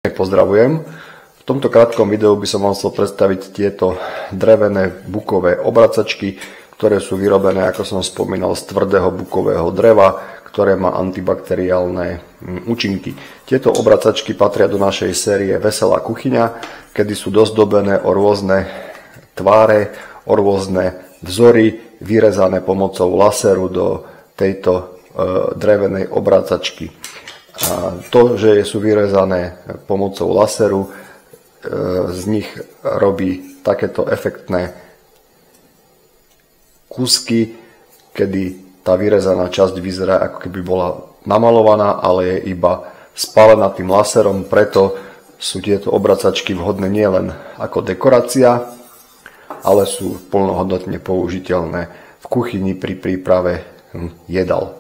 Pozdravujem. V tomto krátkom videu by som vám chcel predstaviť tieto drevené bukové obracačky, ktoré sú vyrobené, ako som spomínal, z tvrdého bukového dreva, ktoré má antibakteriálne účinky. Tieto obracačky patria do našej série Veselá kuchyňa, kedy sú dozdobené o rôzne tváre, o rôzne vzory, vyrezané pomocou laseru do tejto drevenej obracačky. A to, že sú vyrezané pomocou laseru, z nich robí takéto efektné kúsky, kedy tá vyrezaná časť vyzerá, ako keby bola namalovaná, ale je iba spálená tým laserom, preto sú tieto obracačky vhodné nielen ako dekorácia, ale sú plnohodnotne použiteľné v kuchyni pri príprave jedál.